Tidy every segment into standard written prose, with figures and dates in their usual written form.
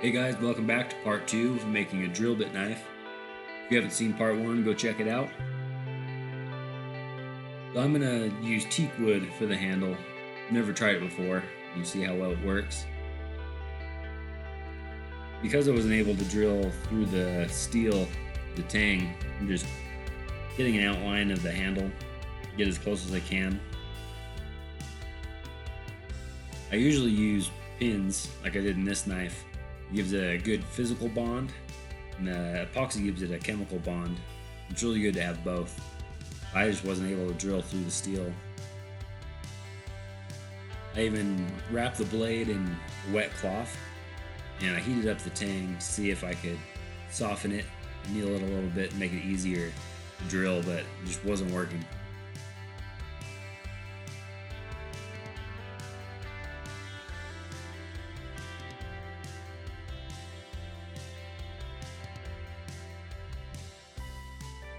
Hey guys, welcome back to part 2 of making a drill bit knife. If you haven't seen part 1, go check it out. So I'm going to use teak wood for the handle. Never tried it before. You'll see how well it works. Because I wasn't able to drill through the steel, the tang, I'm just getting an outline of the handle, get as close as I can. I usually use pins like I did in this knife. It gives it a good physical bond, and the epoxy gives it a chemical bond. It's really good to have both. I just wasn't able to drill through the steel. I even wrapped the blade in wet cloth, and I heated up the tang to see if I could soften it, anneal it a little bit, and make it easier to drill, but it just wasn't working.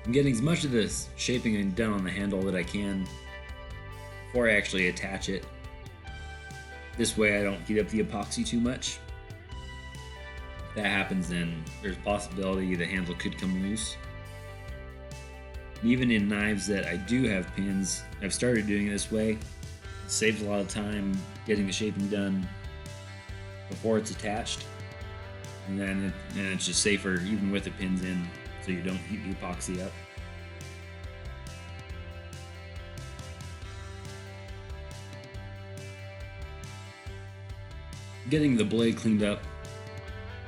I'm getting as much of this shaping done on the handle that I can before I actually attach it. This way I don't heat up the epoxy too much. If that happens, then there's a possibility the handle could come loose. Even in knives that I do have pins, I've started doing it this way. It saves a lot of time getting the shaping done before it's attached. And then it's just safer even with the pins in, so you don't heat the epoxy up. Getting the blade cleaned up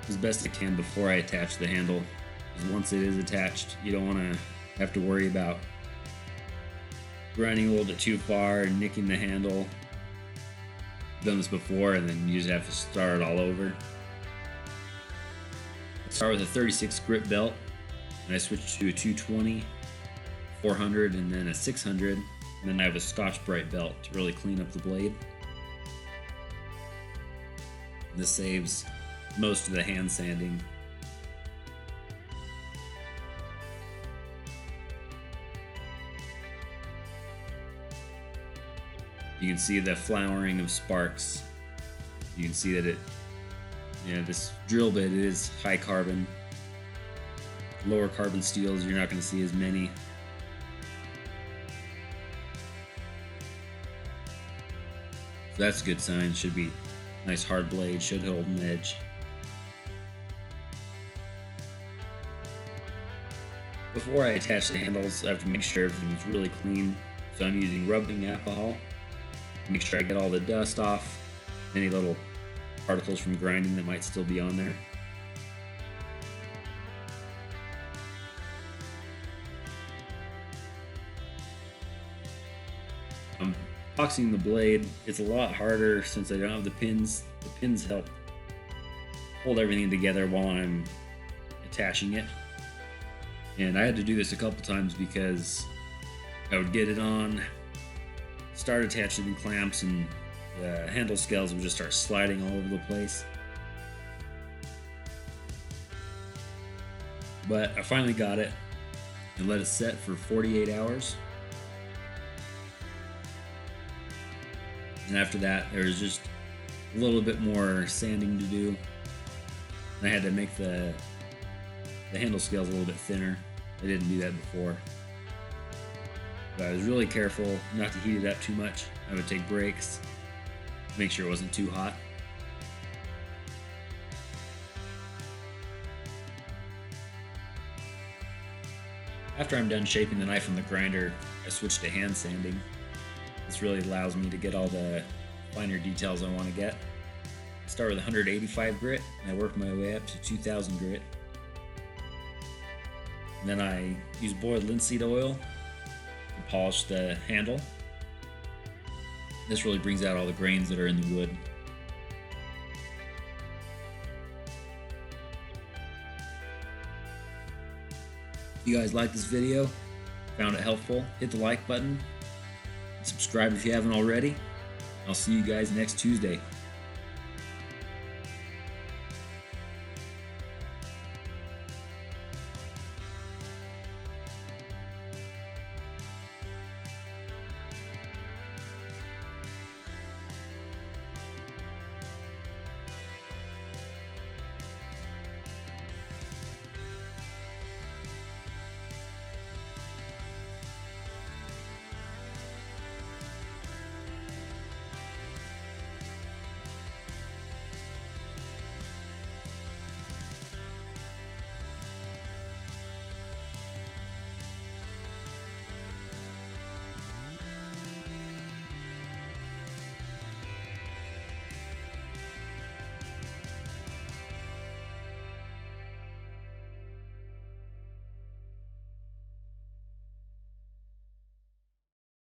as best I can before I attach the handle, because once it is attached, you don't want to have to worry about grinding a little bit too far and nicking the handle. I've done this before, and then you just have to start all over. I start with a 36 grit belt, and I switch to a 220, 400, and then a 600, and then I have a Scotch-Brite belt to really clean up the blade. This saves most of the hand sanding. You can see the flowering of sparks. You can see that this drill bit is high carbon. Lower carbon steels, you're not going to see as many. So that's a good sign. Should be nice hard blade, should hold an edge. Before I attach the handles, I have to make sure everything's really clean. So I'm using rubbing alcohol. Make sure I get all the dust off, any little particles from grinding that might still be on there. I'm epoxying the blade. It's a lot harder since I don't have the pins. The pins help hold everything together while I'm attaching it. And I had to do this a couple times because I would get it on, start attaching the clamps, and the handle scales would just start sliding all over the place. But I finally got it and let it set for 48 hours. And after that, there was just a little bit more sanding to do. And I had to make the handle scales a little bit thinner. I didn't do that before. But I was really careful not to heat it up too much. I would take breaks, make sure it wasn't too hot. After I'm done shaping the knife on the grinder, I switch to hand sanding. This really allows me to get all the finer details I want to get. I start with 185 grit, and I work my way up to 2000 grit. And then I use boiled linseed oil to polish the handle. This really brings out all the grains that are in the wood. If you guys like this video, found it helpful, hit the like button, subscribe if you haven't already. I'll see you guys next Tuesday.